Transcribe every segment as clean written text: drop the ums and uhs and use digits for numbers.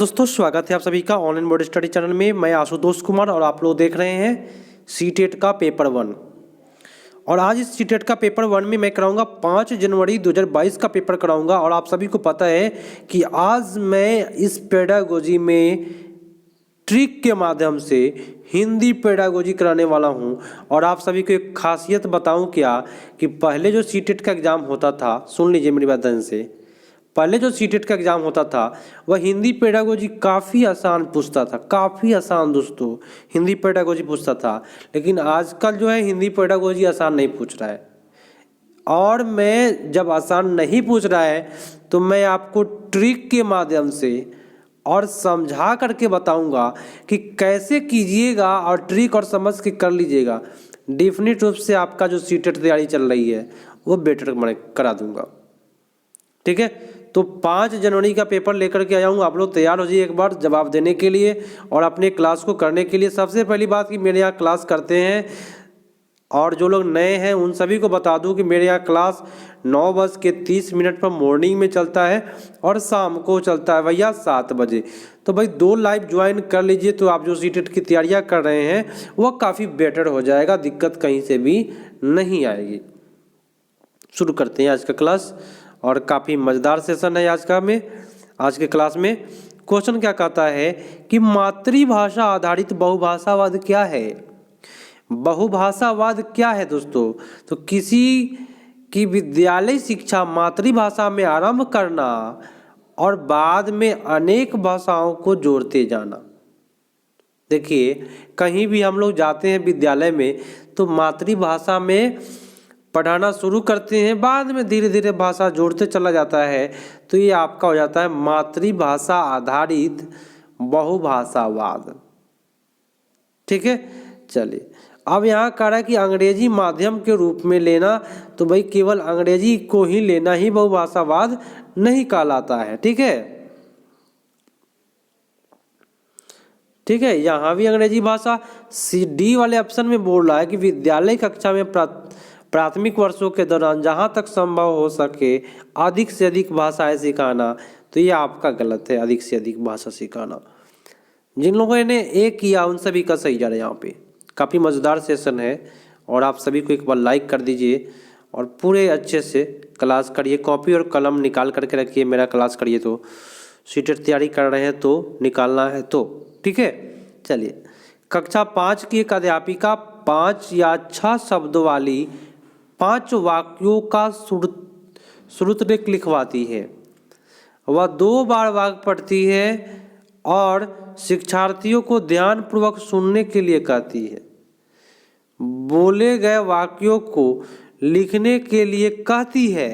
दोस्तों स्वागत है आप सभी का ऑनलाइन बोर्ड स्टडी चैनल में। मैं आशुतोष कुमार और आप लोग देख रहे हैं सीटेट का पेपर 1। और आज इस सीटेट का पेपर 1 में मैं कराऊंगा 5 जनवरी 2022 का पेपर कराऊंगा। और आप सभी को पता है कि आज मैं इस पेडागोजी में ट्रिक के माध्यम से हिंदी पेडागोजी कराने वाला हूं। और आप सभी को एक खासियत बताऊं क्या कि पहले जो सीटेट का एग्ज़ाम होता था, सुन लीजिए मेरी बात ध्यान से, पहले जो सीटेट का एग्ज़ाम होता था वह हिंदी पेडागोजी काफ़ी आसान पूछता था, काफ़ी आसान दोस्तों हिंदी पेडागोजी पूछता था। लेकिन आजकल जो है हिंदी पेडागोजी आसान नहीं पूछ रहा है। और मैं जब आसान नहीं पूछ रहा है तो मैं आपको ट्रिक के माध्यम से और समझा करके बताऊंगा कि कैसे कीजिएगा और ट्रिक और समझ के कर लीजिएगा। डेफिनेट रूप से आपका जो सीटेट तैयारी चल रही है वो बेटर मैं करा दूंगा। ठीक है, तो 5 जनवरी का पेपर लेकर के आया हूँ। आप लोग तैयार हो जाइए एक बार जवाब देने के लिए और अपने क्लास को करने के लिए। सबसे पहली बात कि मेरे यहाँ क्लास करते हैं, और जो लोग नए हैं उन सभी को बता दूं कि मेरे यहाँ क्लास 9:30 पर मॉर्निंग में चलता है और शाम को चलता है भैया 7 बजे। तो भाई 2 लाइव ज्वाइन कर लीजिए तो आप जो सीटेट की तैयारियाँ कर रहे हैं वह काफ़ी बेटर हो जाएगा, दिक्कत कहीं से भी नहीं आएगी। शुरू करते हैं आज का क्लास और काफ़ी मज़ेदार सेशन है आज के क्लास में। क्वेश्चन क्या कहता है कि मातृभाषा आधारित बहुभाषावाद क्या है। बहुभाषावाद क्या है दोस्तों? तो किसी की विद्यालय शिक्षा मातृभाषा में आरंभ करना और बाद में अनेक भाषाओं को जोड़ते जाना। देखिए, कहीं भी हम लोग जाते हैं विद्यालय में तो मातृभाषा में पढ़ाना शुरू करते हैं, बाद में धीरे धीरे भाषा जोड़ते चला जाता है। तो ये आपका हो जाता है मातृभाषा आधारित बहुभाषावाद। ठीक है, चलिए अब यहाँ कह रहा है कि अंग्रेजी माध्यम के रूप में लेना, तो भाई केवल अंग्रेजी को ही लेना ही बहुभाषावाद नहीं कहलाता है। ठीक है, ठीक है, यहाँ भी अंग्रेजी भाषा। डी वाले ऑप्शन में बोल रहा है कि विद्यालय कक्षा में प्राथमिक वर्षों के दौरान जहाँ तक संभव हो सके अधिक से अधिक भाषाएं सिखाना। तो ये आपका गलत है, अधिक से अधिक भाषा सिखाना। जिन लोगों ने ए किया उन सभी का सही जा रहा है। यहाँ पे काफ़ी मज़ेदार सेशन है और आप सभी को एक बार लाइक कर दीजिए और पूरे अच्छे से क्लास करिए। कॉपी और कलम निकाल करके रखिए, मेरा क्लास करिए। तो सीटेट तैयारी कर रहे हैं तो निकालना है तो ठीक है। चलिए, कक्षा 5 की एक अध्यापिका 5 या 6 शब्दों वाली 5 वाक्यों का श्रुतलेख लिखवाती है। वह 2 बार वाक्य पढ़ती है और शिक्षार्थियों को ध्यानपूर्वक सुनने के लिए कहती है। बोले गए वाक्यों को लिखने के लिए कहती है।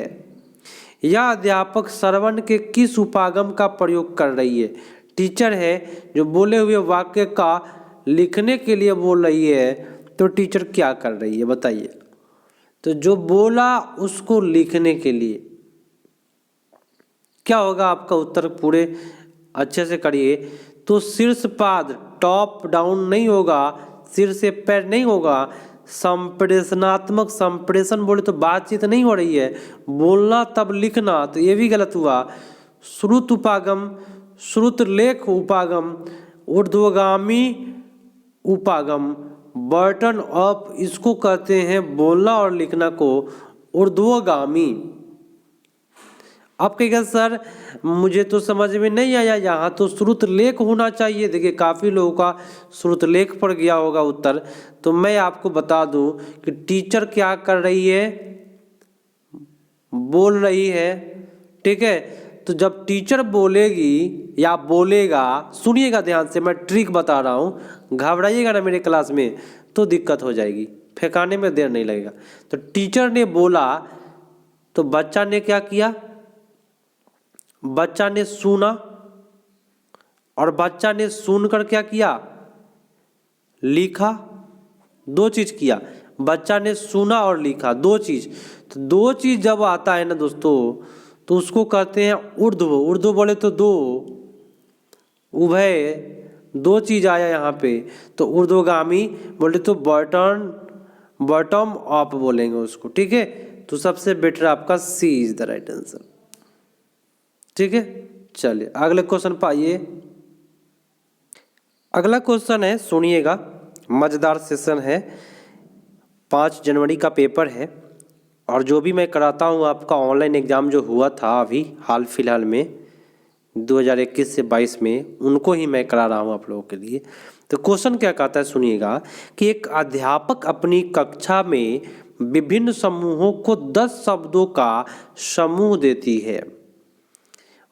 यह अध्यापक श्रवण के किस उपागम का प्रयोग कर रही है? टीचर है जो बोले हुए वाक्य का लिखने के लिए बोल रही है, तो टीचर क्या कर रही है बताइए? तो जो बोला उसको लिखने के लिए क्या होगा आपका उत्तर? पूरे अच्छे से करिए। तो शीर्ष पाद टॉप डाउन नहीं होगा, सिर से पैर नहीं होगा। संप्रेषणात्मक, संप्रेषण बोले तो बातचीत नहीं हो रही है, बोलना तब लिखना, तो ये भी गलत हुआ। श्रुत उपागम, श्रुतलेख उपागम, ऊर्ध्वगामी उपागम, बर्टन अप, इसको कहते हैं बोलना और लिखना को ऊर्ध्वगामी। आप कहेंगे सर मुझे तो समझ में नहीं आया, यहाँ तो श्रुतलेख होना चाहिए। देखिए काफ़ी लोगों का श्रुतलेख पर गया होगा उत्तर। तो मैं आपको बता दूं कि टीचर क्या कर रही है, बोल रही है। ठीक है, तो जब टीचर बोलेगी या बोलेगा, सुनिएगा ध्यान से, मैं ट्रिक बता रहा हूँ, घबराइएगा ना मेरे क्लास में तो दिक्कत हो जाएगी, फेंकाने में देर नहीं लगेगा। तो टीचर ने बोला तो बच्चा ने क्या किया? बच्चा ने सुना, और बच्चा ने सुनकर क्या किया? लिखा। 2 चीज किया, बच्चा ने सुना और लिखा, 2 चीज। तो 2 चीज जब आता है ना दोस्तों तो उसको कहते हैं ऊर्ध्व। ऊर्ध्व बोले तो 2, उभय, 2 चीज आया यहाँ पे। तो ऊर्ध्वगामी बोले तो बॉटम अप बोलेंगे उसको। ठीक है, तो सबसे बेटर आपका सी इज द राइट आंसर। ठीक है, चलिए अगले क्वेश्चन पाइए। अगला क्वेश्चन है, सुनिएगा, मज़ेदार सेशन है, 5 जनवरी का पेपर है और जो भी मैं कराता हूँ आपका ऑनलाइन एग्ज़ाम जो हुआ था अभी हाल फिलहाल में 2021 से 22 में, उनको ही मैं करा रहा हूँ आप लोगों के लिए। तो क्वेश्चन क्या कहता है, सुनिएगा कि एक अध्यापक अपनी कक्षा में विभिन्न समूहों को 10 शब्दों का समूह देती है।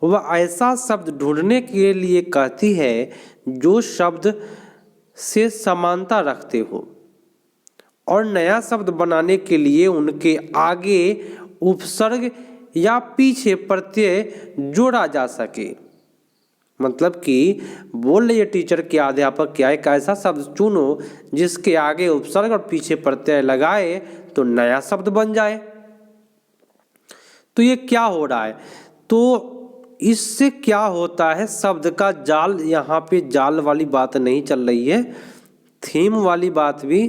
वह ऐसा शब्द ढूंढने के लिए कहती है जो शब्द से समानता रखते हो और नया शब्द बनाने के लिए उनके आगे उपसर्ग या पीछे प्रत्यय जोड़ा जा सके। मतलब कि बोल रही है टीचर के अध्यापक क्या, एक ऐसा शब्द चुनो जिसके आगे उपसर्ग और पीछे प्रत्यय लगाए तो नया शब्द बन जाए। तो ये क्या हो रहा है, तो इससे क्या होता है, शब्द का जाल, यहाँ पे जाल वाली बात नहीं चल रही है, थीम वाली बात भी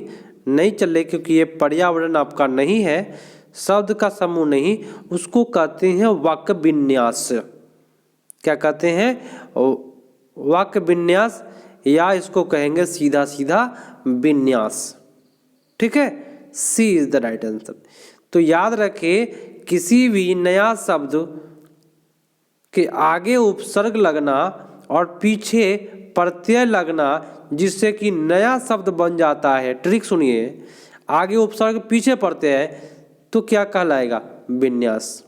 नहीं चल रही, क्योंकि ये पर्यावरण आपका नहीं है, शब्द का समूह नहीं, उसको कहते हैं वाक्य विन्यास। क्या कहते हैं, वाक्य विन्यास, या इसको कहेंगे सीधा सीधा विन्यास। ठीक है, सी इज द राइट आंसर। तो याद रखें, किसी भी नया शब्द के आगे उपसर्ग लगना और पीछे प्रत्यय लगना जिससे कि नया शब्द बन जाता है। ट्रिक सुनिए, आगे उपसर्ग पीछे प्रत्यय तो क्या कहलाएगा, विन्यास।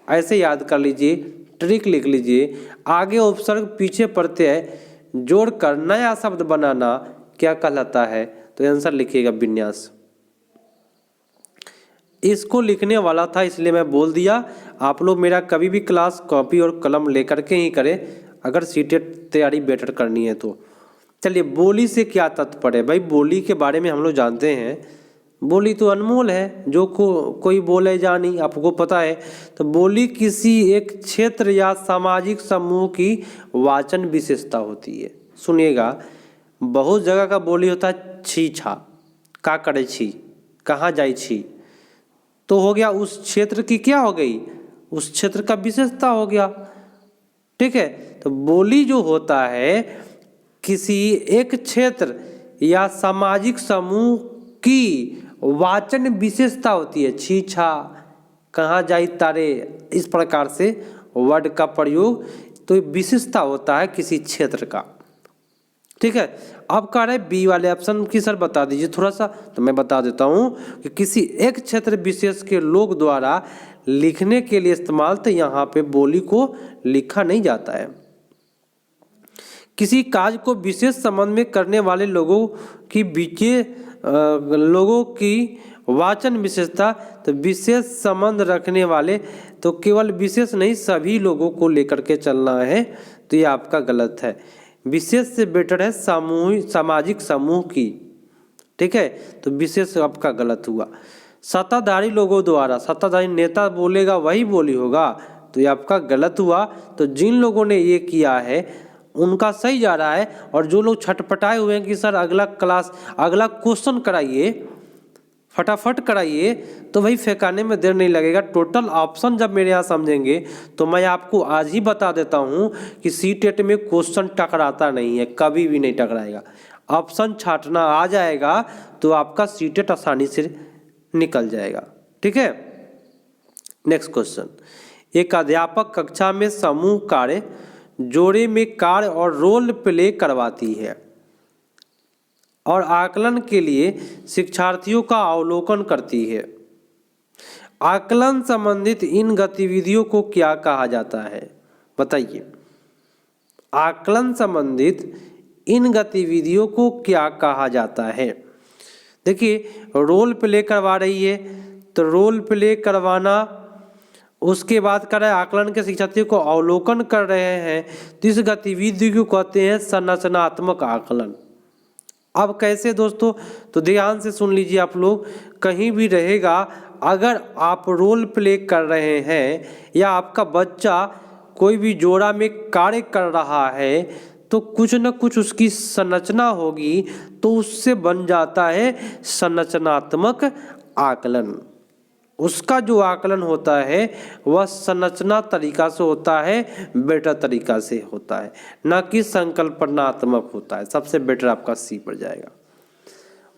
ऐसे याद कर लीजिए, ट्रिक लिख लीजिए, आगे उपसर्ग पीछे प्रत्यय जोड़कर नया शब्द बनाना क्या कहलाता है, तो आंसर लिखिएगा विन्यास। इसको लिखने वाला था इसलिए मैं बोल दिया। आप लोग मेरा कभी भी क्लास कॉपी और कलम लेकर के ही करें अगर सीटेट तैयारी बेटर करनी है तो। चलिए, बोली से क्या तात्पर्य है भाई, बोली के बारे में हम लोग जानते हैं, बोली तो अनमोल है, जो कोई बोले जानी, आपको पता है। तो बोली किसी एक क्षेत्र या सामाजिक समूह की वाचन विशेषता होती है। सुनिएगा, बहुत जगह का बोली होता है छी छा, का करे छी, कहाँ जाई छी, तो हो गया उस क्षेत्र की क्या हो गई, उस क्षेत्र का विशेषता हो गया। ठीक है, तो बोली जो होता है किसी एक क्षेत्र या सामाजिक समूह की वाचन विशेषता होती है। छी छा, कहाँ जाई तारे, इस प्रकार से वर्ड का प्रयोग, तो विशेषता होता है किसी क्षेत्र का। ठीक है, अब कह रहे बी वाले ऑप्शन की सर बता दीजिए थोड़ा सा, तो मैं बता देता हूँ कि किसी एक क्षेत्र विशेष के लोग द्वारा लिखने के लिए इस्तेमाल, तो यहाँ पे बोली को लिखा नहीं जाता है। किसी कार्य को विशेष संबंध में करने वाले लोगों की वाचन विशेषता, तो विशेष संबंध रखने वाले, तो केवल विशेष नहीं सभी लोगों को लेकर के चलना है, तो ये आपका गलत है। विशेष से बेटर है सामूहिक, सामाजिक समूह की। ठीक है, तो विशेष आपका गलत हुआ। सत्ताधारी लोगों द्वारा, सत्ताधारी नेता बोलेगा वही बोली होगा, तो ये आपका गलत हुआ। तो जिन लोगों ने ये किया है उनका सही जा रहा है, और जो लोग छटपटाए हुए हैं कि सर अगला क्वेश्चन कराइए, फटाफट कराइए, तो भाई फेंकाने में देर नहीं लगेगा। टोटल ऑप्शन जब मेरे यहाँ समझेंगे तो मैं आपको आज ही बता देता हूँ कि सीटेट में क्वेश्चन टकराता नहीं है, कभी भी नहीं टकराएगा। ऑप्शन छांटना आ जाएगा तो आपका सीटेट आसानी से निकल जाएगा। ठीक है, नेक्स्ट क्वेश्चन, एक अध्यापक कक्षा में समूह कार्य, जोड़े में कार्य और रोल प्ले करवाती है और आकलन के लिए शिक्षार्थियों का अवलोकन करती है। आकलन संबंधित इन गतिविधियों को क्या कहा जाता है, बताइए। आकलन संबंधित इन गतिविधियों को क्या कहा जाता है। देखिए, रोल प्ले करवा रही है, तो रोल प्ले करवाना, उसके बाद कर रहे आकलन के शिक्षार्थियों को अवलोकन कर रहे हैं, तो इस गतिविधि को कहते हैं संरचनात्मक आकलन। अब कैसे दोस्तों, तो ध्यान से सुन लीजिए आप लोग, कहीं भी रहेगा अगर आप रोल प्ले कर रहे हैं या आपका बच्चा कोई भी जोड़ा में कार्य कर रहा है, तो कुछ न कुछ उसकी संरचना होगी, तो उससे बन जाता है संरचनात्मक आकलन। उसका जो आकलन होता है वह संरचना तरीका से होता है, बेटर तरीका से होता है, ना कि संकल्पनात्मक होता है। सबसे बेटर आपका सी पड़ जाएगा।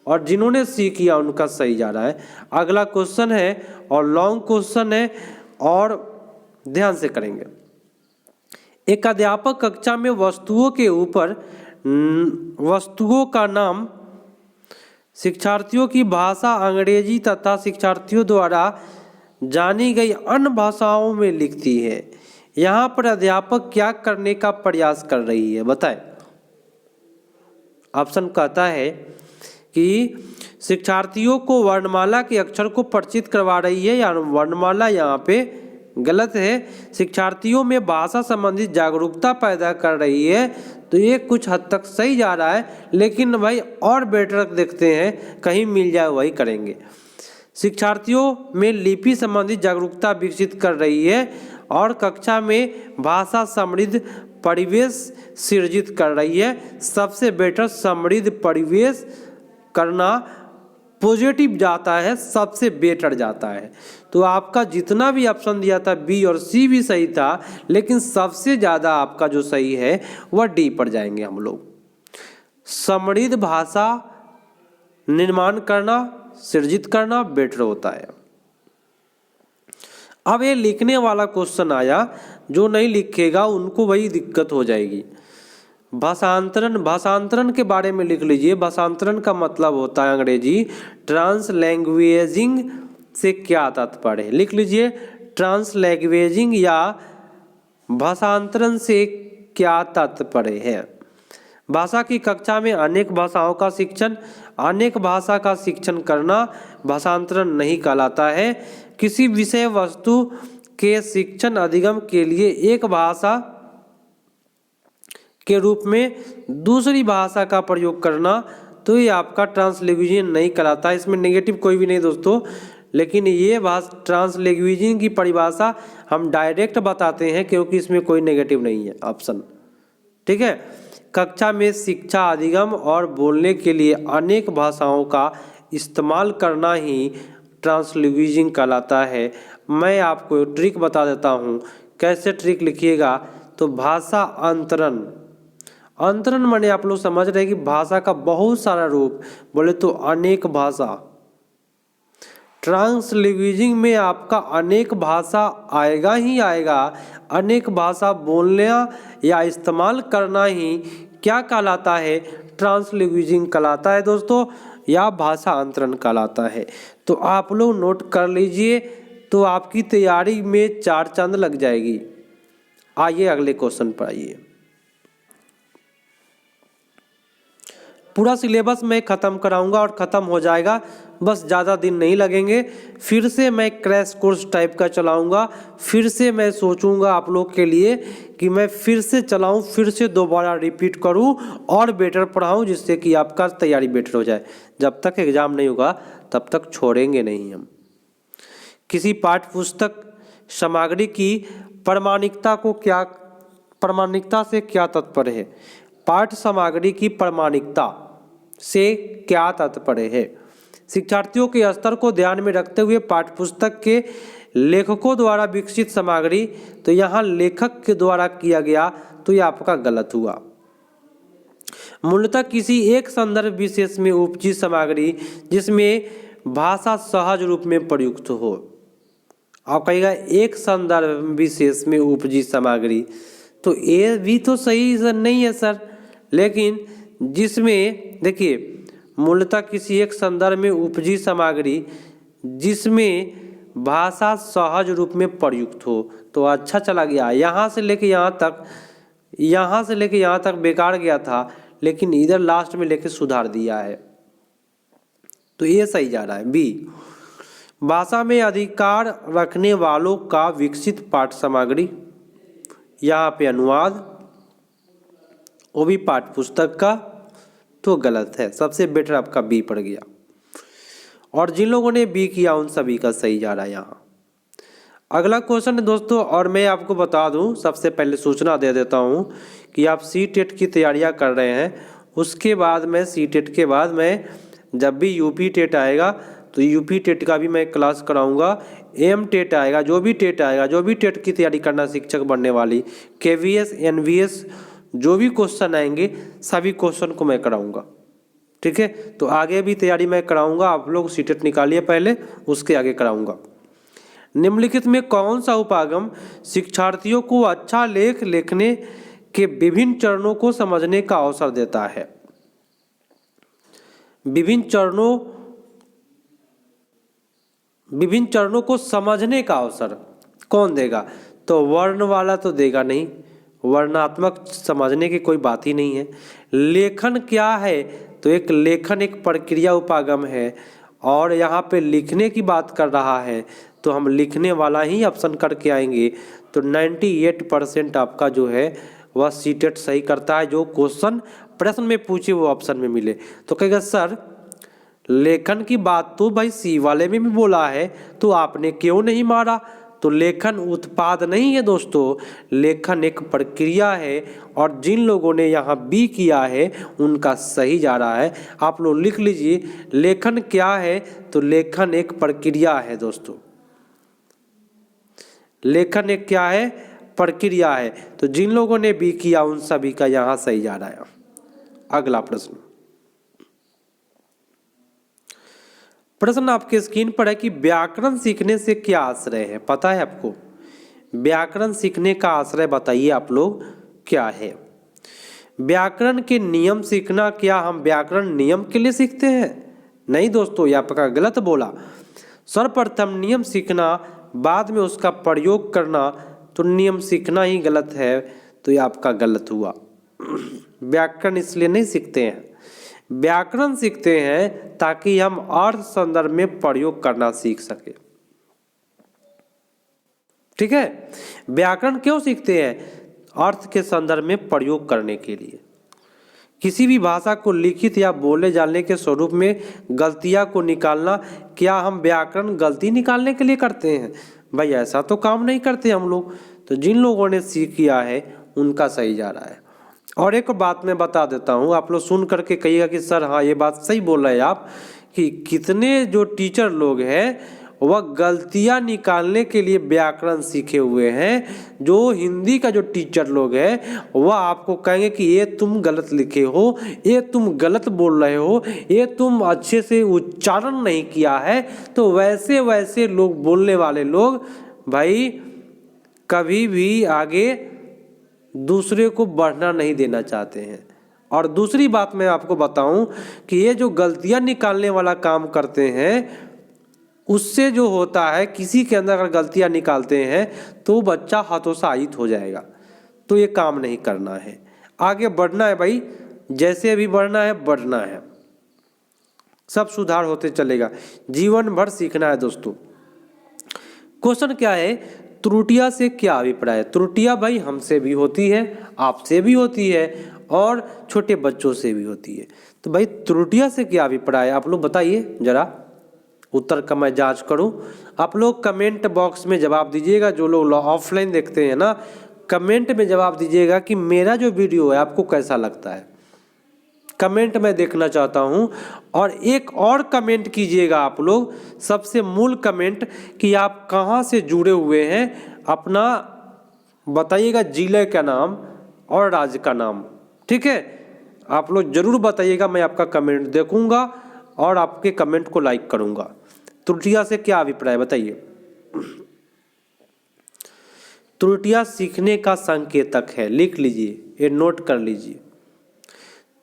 और जिन्होंने सी किया उनका सही जा रहा है। अगला क्वेश्चन है और लॉन्ग क्वेश्चन है और ध्यान से करेंगे। एक अध्यापक कक्षा में वस्तुओं के ऊपर वस्तुओं का नाम शिक्षार्थियों की भाषा अंग्रेजी तथा शिक्षार्थियों द्वारा जानी गई अन्य भाषाओं में लिखती है। यहाँ पर अध्यापक क्या करने का प्रयास कर रही है बताएं। ऑप्शन कहता है कि शिक्षार्थियों को वर्णमाला के अक्षर को परिचित करवा रही है, या वर्णमाला यहाँ पे गलत है। शिक्षार्थियों में भाषा संबंधित जागरूकता पैदा कर रही है, तो ये कुछ हद तक सही जा रहा है, लेकिन भाई और बेटर देखते हैं, कहीं मिल जाए वही करेंगे। शिक्षार्थियों में लिपि संबंधित जागरूकता विकसित कर रही है और कक्षा में भाषा समृद्ध परिवेश सृजित कर रही है। सबसे बेटर समृद्ध परिवेश करना पॉजिटिव जाता है, सबसे बेटर जाता है। तो आपका जितना भी ऑप्शन दिया था बी और सी भी सही था, लेकिन सबसे ज़्यादा आपका जो सही है वह डी पर जाएंगे हम लोग। समृद्ध भाषा निर्माण करना, सृजित करना बेटर होता है। अब ये लिखने वाला क्वेश्चन आया, जो नहीं लिखेगा उनको वही दिक्कत हो जाएगी। भाषांतरण, भाषांतरण के बारे में लिख लीजिए। भाषांतरण का मतलब होता है अंग्रेजी ट्रांसलैंग्वेजिंग से क्या तात्पर्य है, लिख लीजिए। ट्रांसलैंग्वेजिंग या भाषांतरण से क्या तात्पर्य है। भाषा की कक्षा में अनेक भाषाओं का शिक्षण, अनेक भाषा का शिक्षण करना भाषांतरण नहीं कहलाता है। किसी विषय वस्तु के शिक्षण अधिगम के लिए एक भाषा के रूप में दूसरी भाषा का प्रयोग करना, तो ये आपका ट्रांसलैंग्वेजिंग नहीं कहलाता। इसमें नेगेटिव कोई भी नहीं दोस्तों, लेकिन ये ट्रांसलैंग्वेजिंग की परिभाषा हम डायरेक्ट बताते हैं, क्योंकि इसमें कोई नेगेटिव नहीं है ऑप्शन। ठीक है। कक्षा में शिक्षा अधिगम और बोलने के लिए अनेक भाषाओं का इस्तेमाल करना ही ट्रांसलैंग्वेजिंग कहलाता है। मैं आपको ट्रिक बता देता हूँ, कैसे ट्रिक लिखिएगा। तो भाषा अंतरण, अंतरण माने आप लोग समझ रहे हैं कि भाषा का बहुत सारा रूप, बोले तो अनेक भाषा। ट्रांसलैंग्वेजिंग में आपका अनेक भाषा आएगा ही आएगा। अनेक भाषा बोलना या इस्तेमाल करना ही क्या कहलाता है, ट्रांसलैंग्वेजिंग कहलाता है दोस्तों, या भाषा अंतरण कहलाता है। तो आप लोग नोट कर लीजिए, तो आपकी तैयारी में 4 चांद लग जाएगी। आइए अगले क्वेश्चन पर आइए। पूरा सिलेबस मैं ख़त्म कराऊंगा और ख़त्म हो जाएगा, बस ज़्यादा दिन नहीं लगेंगे। फिर से मैं क्रैश कोर्स टाइप का चलाऊंगा, फिर से मैं सोचूंगा आप लोग के लिए कि मैं फिर से चलाऊं, फिर से दोबारा रिपीट करूं और बेटर पढ़ाऊं, जिससे कि आपका तैयारी बेटर हो जाए। जब तक एग्ज़ाम नहीं होगा तब तक छोड़ेंगे नहीं हम। किसी पाठ्य पुस्तक सामग्री की प्रामाणिकता को क्या, प्रामाणिकता से क्या तात्पर्य है। पाठ्य सामग्री की प्रामाणिकता से क्या तात्पर्य है। शिक्षार्थियों के स्तर को ध्यान में रखते हुए पाठ्यपुस्तक के लेखकों द्वारा विकसित सामग्री, तो यहाँ लेखक के द्वारा किया गया, तो यह आपका गलत हुआ। मूलतः किसी एक संदर्भ विशेष में उपजी सामग्री जिसमें भाषा सहज रूप में प्रयुक्त हो। आप कहिएगा एक संदर्भ विशेष में उपजी सामग्री, तो ये भी तो सही नहीं है सर, लेकिन जिसमें देखिए मूलतः किसी एक संदर्भ में उपजी सामग्री जिसमें भाषा सहज रूप में प्रयुक्त हो, तो अच्छा चला गया। यहाँ से लेके यहाँ तक, यहाँ से लेके यहाँ तक बेकार गया था, लेकिन इधर लास्ट में लेके सुधार दिया है, तो ये सही जा रहा है। बी, भाषा में अधिकार रखने वालों का विकसित पाठ्य सामग्री, यहाँ पे अनुवाद, वो भी पाठ्य पुस्तक का, तो गलत है। सबसे बेटर आपका बी पड़ गया। और जिन लोगों ने बी किया उन सभी का सही जा रहा है यहाँ। अगला क्वेश्चन है दोस्तों, और मैं आपको बता दूं, सबसे पहले सूचना दे देता हूं कि आप सी टेट की तैयारियां कर रहे हैं, उसके बाद मैं सी टेट के बाद मैं जब भी यूपी टेट आएगा तो यूपी टेट का भी मैं क्लास कराऊंगा, एम टेट आएगा, जो भी टेट आएगा, जो भी टेट की तैयारी करना शिक्षक बनने वाली, केवीएस एनवीएस जो भी क्वेश्चन आएंगे सभी क्वेश्चन को मैं कराऊंगा। ठीक है, तो आगे भी तैयारी मैं कराऊंगा, आप लोग सीटेट निकालिए पहले, उसके आगे कराऊंगा। निम्नलिखित में कौन सा उपागम शिक्षार्थियों को अच्छा लेख लिखने के विभिन्न चरणों को समझने का अवसर देता है? विभिन्न चरणों को समझने का अवसर कौन देगा? तो वर्ण वाला तो देगा नहीं, वर्णात्मक समझने की कोई बात ही नहीं है। लेखन क्या है? तो एक लेखन एक प्रक्रिया उपागम है, और यहाँ पे लिखने की बात कर रहा है तो हम लिखने वाला ही ऑप्शन करके आएंगे। तो 98% आपका जो है वह सीटेट सही करता है, जो क्वेश्चन प्रश्न में पूछे वो ऑप्शन में मिले। तो कहेगा सर लेखन की बात तो भाई सी वाले में भी बोला है, तो आपने क्यों नहीं मारा? तो लेखन उत्पाद नहीं है दोस्तों, लेखन एक प्रक्रिया है, और जिन लोगों ने यहाँ बी किया है उनका सही जा रहा है। आप लोग लिख लीजिए, लेखन क्या है? तो लेखन एक प्रक्रिया है दोस्तों, लेखन एक क्या है? प्रक्रिया है। तो जिन लोगों ने बी किया उन सभी का यहाँ सही जा रहा है। अगला प्रश्न आपके स्क्रीन पर है कि व्याकरण सीखने से क्या आश्रय है? पता है आपको? व्याकरण सीखने का आश्रय बताइए आप लोग क्या है? व्याकरण के नियम सीखना, क्या हम व्याकरण नियम के लिए सीखते हैं? नहीं दोस्तों, ये आपका गलत बोला। सर्वप्रथम नियम सीखना, बाद में उसका प्रयोग करना, तो नियम सीखना ही गलत है, तो ये आपका गलत हुआ। व्याकरण इसलिए नहीं सीखते हैं, व्याकरण सीखते हैं ताकि हम अर्थ संदर्भ में प्रयोग करना सीख सके। ठीक है, व्याकरण क्यों सीखते हैं? अर्थ के संदर्भ में प्रयोग करने के लिए। किसी भी भाषा को लिखित या बोले जाने के स्वरूप में गलतियां को निकालना, क्या हम व्याकरण गलती निकालने के लिए करते हैं? भाई ऐसा तो काम नहीं करते हम लोग। तो जिन लोगों ने सीख किया है उनका सही जा रहा है। और एक बात मैं बता देता हूँ, आप लोग सुन करके कहिएगा कि सर हाँ ये बात सही बोल रहे हैं आप, कि कितने जो टीचर लोग हैं वह गलतियां निकालने के लिए व्याकरण सीखे हुए हैं। जो हिंदी का जो टीचर लोग हैं वह आपको कहेंगे कि ये तुम गलत लिखे हो, ये तुम गलत बोल रहे हो, ये तुम अच्छे से उच्चारण नहीं किया है। तो वैसे वैसे लोग, बोलने वाले लोग भाई कभी भी आगे दूसरे को बढ़ना नहीं देना चाहते हैं। और दूसरी बात मैं आपको बताऊं कि ये जो गलतियां निकालने वाला काम करते हैं, उससे जो होता है, किसी के अंदर अगर गलतियां निकालते हैं तो बच्चा हतोत्साहित हो जाएगा। तो ये काम नहीं करना है, आगे बढ़ना है भाई, जैसे भी बढ़ना है बढ़ना है, सब सुधार होते चलेगा, जीवन भर सीखना है दोस्तों। क्वेश्चन क्या है? त्रुटियां से क्या अभिप्राय है? त्रुटियां भाई हमसे भी होती है, आपसे भी होती है, और छोटे बच्चों से भी होती है। तो भाई त्रुटियां से क्या अभिप्राय है? आप लोग बताइए जरा, उत्तर का मैं जांच करूं। आप लोग कमेंट बॉक्स में जवाब दीजिएगा। जो लोग ऑफलाइन देखते हैं ना, कमेंट में जवाब दीजिएगा कि मेरा जो वीडियो है आपको कैसा लगता है। कमेंट मैं देखना चाहता हूं। और एक और कमेंट कीजिएगा आप लोग, सबसे मूल कमेंट, कि आप कहां से जुड़े हुए हैं, अपना बताइएगा, जिले का नाम और राज्य का नाम। ठीक है, आप लोग जरूर बताइएगा, मैं आपका कमेंट देखूंगा और आपके कमेंट को लाइक करूंगा। त्रुटियां से क्या अभिप्राय बताइए? त्रुटियां सीखने का संकेतक है, लिख लीजिए, ये नोट कर लीजिए।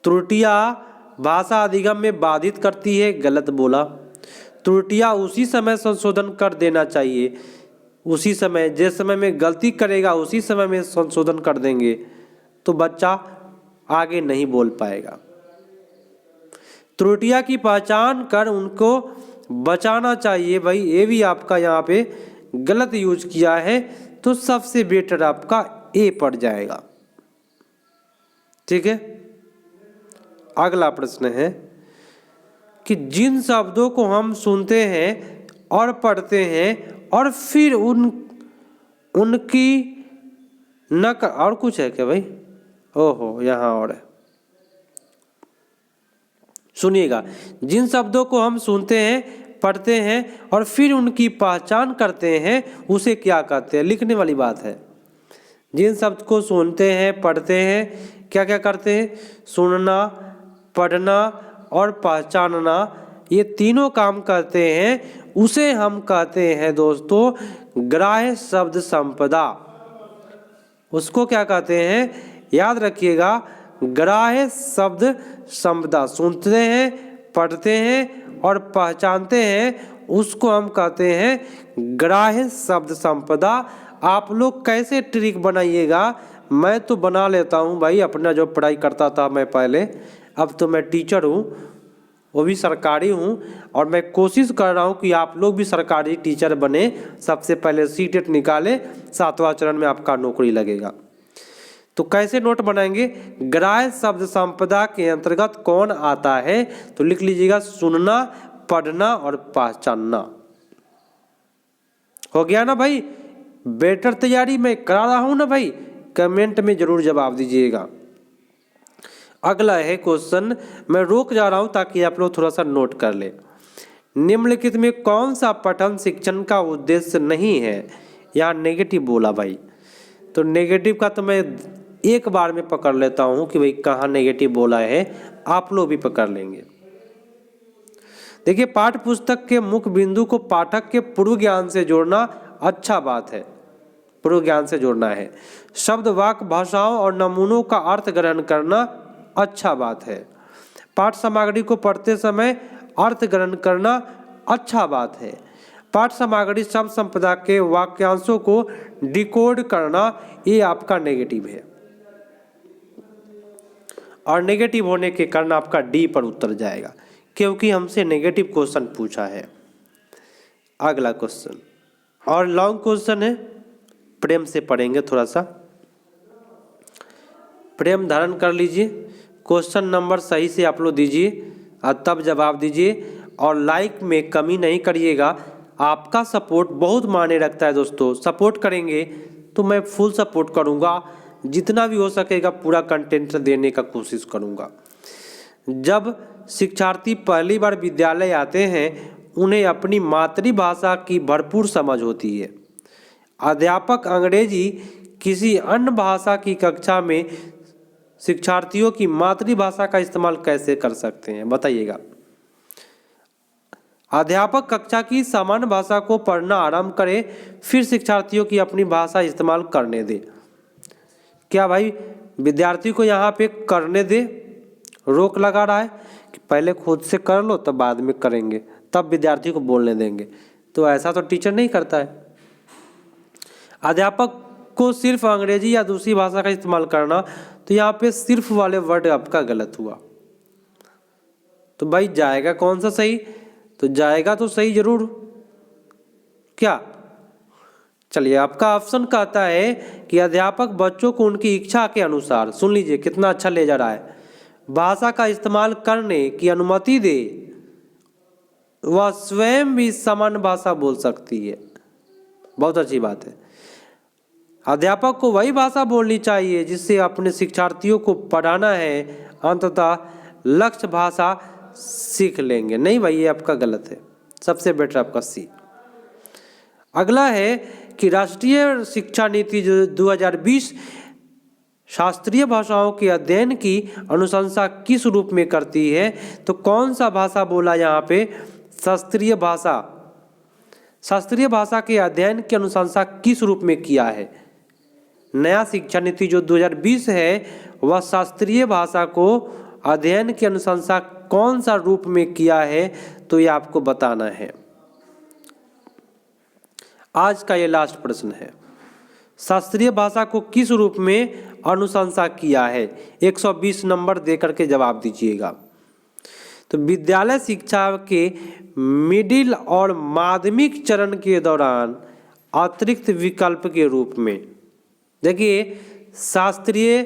त्रुटियां भाषा अधिगम में बाधित करती है, गलत बोला। त्रुटियां उसी समय संशोधन कर देना चाहिए, उसी समय, जिस समय में गलती करेगा उसी समय में संशोधन कर देंगे तो बच्चा आगे नहीं बोल पाएगा। त्रुटियां की पहचान कर उनको बचाना चाहिए। भाई ये भी आपका यहाँ पे गलत यूज किया है, तो सबसे बेटर आपका ए पड़ जाएगा। ठीक है, अगला प्रश्न है कि जिन शब्दों को हम सुनते हैं और पढ़ते हैं और फिर उनकी नकल, और कुछ है क्या भाई? ओहो, यहाँ और है, सुनिएगा। जिन शब्दों को हम सुनते हैं, पढ़ते हैं और फिर उनकी पहचान करते हैं, उसे क्या कहते हैं? लिखने वाली बात है। जिन शब्द को सुनते हैं, पढ़ते हैं, क्या क्या करते हैं? सुनना, पढ़ना और पहचानना, ये तीनों काम करते हैं, उसे हम कहते हैं दोस्तों ग्राह्य शब्द संपदा। उसको क्या कहते हैं? याद रखिएगा, ग्राह्य शब्द संपदा। सुनते हैं, पढ़ते हैं और पहचानते हैं, उसको हम कहते हैं ग्राह्य शब्द संपदा। आप लोग कैसे ट्रिक बनाइएगा? मैं तो बना लेता हूँ भाई, अपना जो पढ़ाई करता था मैं पहले, अब तो मैं टीचर हूँ, वो भी सरकारी हूँ, और मैं कोशिश कर रहा हूँ कि आप लोग भी सरकारी टीचर बने। सबसे पहले सीटेट निकाले, 7वां चरण में आपका नौकरी लगेगा। तो कैसे नोट बनाएंगे? ग्राह्य शब्द संपदा के अंतर्गत कौन आता है? तो लिख लीजिएगा सुनना, पढ़ना और पहचानना। हो गया ना भाई? बेटर तैयारी मैं करा रहा हूं ना भाई? कमेंट में जरूर जवाब दीजिएगा। अगला है क्वेश्चन, मैं रोक जा रहा हूं ताकि आप लोग थोड़ा सा नोट कर ले। निम्नलिखित में कौन सा पठन शिक्षण का उद्देश्य नहीं है? यहाँ नेगेटिव बोला भाई, तो नेगेटिव का तो मैं एक बार में पकड़ लेता हूं कि भाई कहाँ नेगेटिव बोला है, आप लोग भी पकड़ लेंगे। देखिए, पाठ्य पुस्तक के मुख्य बिंदु को पाठक के पूर्व ज्ञान से जोड़ना अच्छा बात है, पूर्व ज्ञान से जोड़ना है। शब्द, वाक्य, भाषाओं और नमूनों का अर्थ ग्रहण करना अच्छा बात है। पाठ्य सामग्री को पढ़ते समय अर्थ ग्रहण करना अच्छा बात है। पाठ्य सामग्री शब्द संपदा के वाक्यांशों को डिकोड करना, ये आपका नेगेटिव है, और नेगेटिव होने के कारण आपका डी पर उत्तर जाएगा, क्योंकि हमसे नेगेटिव क्वेश्चन पूछा है। अगला क्वेश्चन और लॉन्ग क्वेश्चन है, प्रेम से पढ़ेंगे, थोड़ा सा प्रेम धारण कर लीजिए। क्वेश्चन नंबर सही से आप लोग दीजिए और तब जवाब दीजिए, और लाइक में कमी नहीं करिएगा। आपका सपोर्ट बहुत मायने रखता है दोस्तों। सपोर्ट करेंगे तो मैं फुल सपोर्ट करूंगा, जितना भी हो सकेगा पूरा कंटेंट देने का कोशिश करूंगा। जब शिक्षार्थी पहली बार विद्यालय आते हैं, उन्हें अपनी मातृभाषा की भरपूर समझ होती है। अध्यापक अंग्रेजी किसी अन्य भाषा की कक्षा में शिक्षार्थियों की मातृभाषा का इस्तेमाल कैसे कर सकते हैं? बताइएगा। अध्यापक कक्षा की सामान्य भाषा को पढ़ना आरंभ करे, फिर शिक्षार्थियों की अपनी भाषा इस्तेमाल करने दे। क्या भाई विद्यार्थी को यहाँ पे करने दे रोक लगा रहा है कि पहले खुद से कर लो तब बाद में करेंगे, तब विद्यार्थी को बोलने देंगे? तो ऐसा तो टीचर नहीं करता है। अध्यापक को सिर्फ अंग्रेजी या दूसरी भाषा का इस्तेमाल करना, तो यहाँ पे सिर्फ वाले वर्ड आपका गलत हुआ। तो भाई जाएगा कौन सा सही? तो जाएगा तो सही जरूर, क्या? चलिए, आपका ऑप्शन कहता है कि अध्यापक बच्चों को उनकी इच्छा के अनुसार, सुन लीजिए कितना अच्छा ले जा रहा है, भाषा का इस्तेमाल करने की अनुमति दे। वह स्वयं भी सामान्य भाषा बोल सकती है। बहुत अच्छी बात है। अध्यापक को वही भाषा बोलनी चाहिए जिससे अपने शिक्षार्थियों को पढ़ाना है, अंततः लक्ष्य भाषा सीख लेंगे। नहीं भाई, ये आपका गलत है। सबसे बेटर आपका सी। अगला है कि राष्ट्रीय शिक्षा नीति जो 2020 शास्त्रीय भाषाओं के अध्ययन की अनुशंसा किस रूप में करती है? तो कौन सा भाषा बोला यहाँ पे? शास्त्रीय भाषा। शास्त्रीय भाषा के अध्ययन की अनुशंसा किस रूप में किया है? नया शिक्षा नीति जो 2020 है, वह शास्त्रीय भाषा को अध्ययन की अनुशंसा कौन सा रूप में किया है? तो ये आपको बताना है। आज का ये लास्ट प्रश्न है, शास्त्रीय भाषा को किस रूप में अनुशंसा किया है? 120 नंबर दे करके जवाब दीजिएगा। तो विद्यालय शिक्षा के मिडिल और माध्यमिक चरण के दौरान अतिरिक्त विकल्प के रूप में, देखिए शास्त्रीय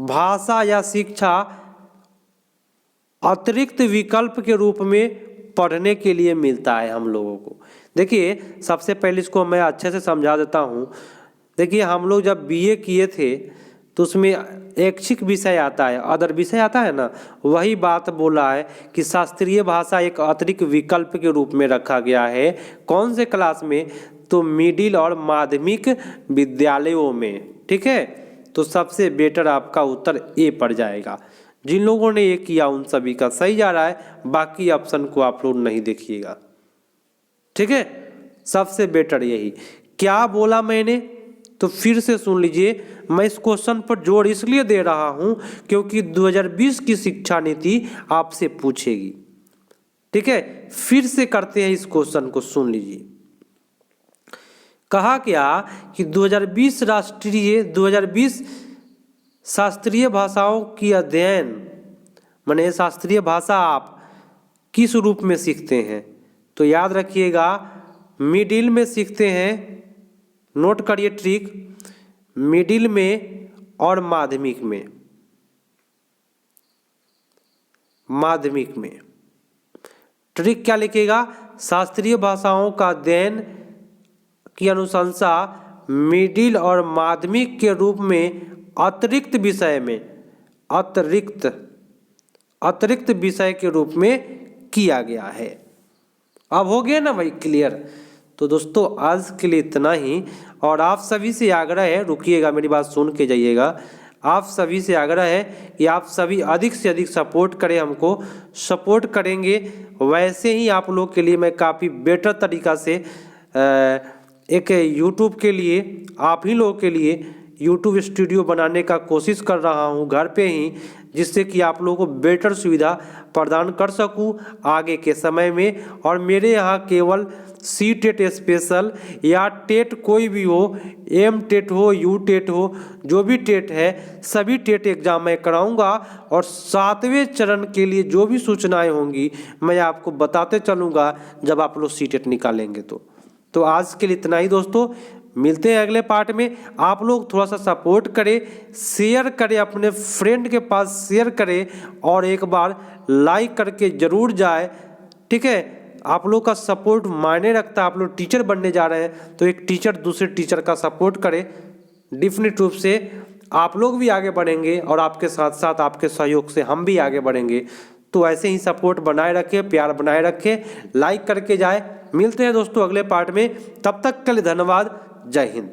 भाषा या शिक्षा अतिरिक्त विकल्प के रूप में पढ़ने के लिए मिलता है हम लोगों को। देखिए, सबसे पहले इसको मैं अच्छे से समझा देता हूँ। देखिए, हम लोग जब बीए किए थे तो उसमें ऐच्छिक विषय आता है, अदर विषय आता है ना, वही बात बोला है कि शास्त्रीय भाषा एक अतिरिक्त विकल्प के रूप में रखा गया है। कौन से क्लास में? तो मिडिल और माध्यमिक विद्यालयों में। ठीक है, तो सबसे बेटर आपका उत्तर ए पड़ जाएगा। जिन लोगों ने ये किया उन सभी का सही जा रहा है, बाकी ऑप्शन को आप लोग नहीं देखिएगा। ठीक है, सबसे बेटर यही। क्या बोला मैंने? तो फिर से सुन लीजिए। मैं इस क्वेश्चन पर जोर इसलिए दे रहा हूं क्योंकि 2020 की शिक्षा नीति आपसे पूछेगी। ठीक है, फिर से करते हैं इस क्वेश्चन को, सुन लीजिए। कहा क्या कि 2020 शास्त्रीय भाषाओं की अध्ययन, माने शास्त्रीय भाषा आप किस रूप में सीखते हैं? तो याद रखिएगा, मिडिल में सीखते हैं, नोट करिए ट्रिक, मिडिल में और माध्यमिक में। माध्यमिक में ट्रिक क्या लिखिएगा? शास्त्रीय भाषाओं का अध्ययन की अनुशंसा मिडिल और माध्यमिक के रूप में अतिरिक्त विषय में, अतिरिक्त विषय के रूप में किया गया है। अब हो गया ना भाई क्लियर? तो दोस्तों आज के लिए इतना ही, और आप सभी से आग्रह है, रुकिएगा मेरी बात सुन के जाइएगा, आप सभी से आग्रह है कि आप सभी अधिक से अधिक सपोर्ट करें, हमको सपोर्ट करेंगे वैसे ही आप लोग के लिए मैं काफ़ी बेटर तरीका से एक यूट्यूब के लिए, आप ही लोगों के लिए यूट्यूब स्टूडियो बनाने का कोशिश कर रहा हूं घर पे ही, जिससे कि आप लोगों को बेटर सुविधा प्रदान कर सकूं आगे के समय में। और मेरे यहाँ केवल सी टेट स्पेशल या टेट कोई भी हो, एम टेट हो, यू टेट हो, जो भी टेट है सभी टेट एग्जाम मैं कराऊंगा, और 7वें चरण के लिए जो भी सूचनाएं होंगी मैं आपको बताते चलूँगा जब आप लोग सी टेट निकालेंगे। तो आज के लिए इतना ही दोस्तों, मिलते हैं अगले पार्ट में। आप लोग थोड़ा सा सपोर्ट करें, शेयर करें, अपने फ्रेंड के पास शेयर करें, और एक बार लाइक करके जरूर जाए। ठीक है, आप लोग का सपोर्ट मायने रखता है। आप लोग टीचर बनने जा रहे हैं तो एक टीचर दूसरे टीचर का सपोर्ट करे, डेफिनेट रूप से आप लोग भी आगे बढ़ेंगे, और आपके साथ साथ आपके सहयोग से हम भी आगे बढ़ेंगे। तो ऐसे ही सपोर्ट बनाए रखें, प्यार बनाए रखें, लाइक करके जाए। मिलते हैं दोस्तों अगले पार्ट में, तब तक के लिए धन्यवाद। जय हिंद।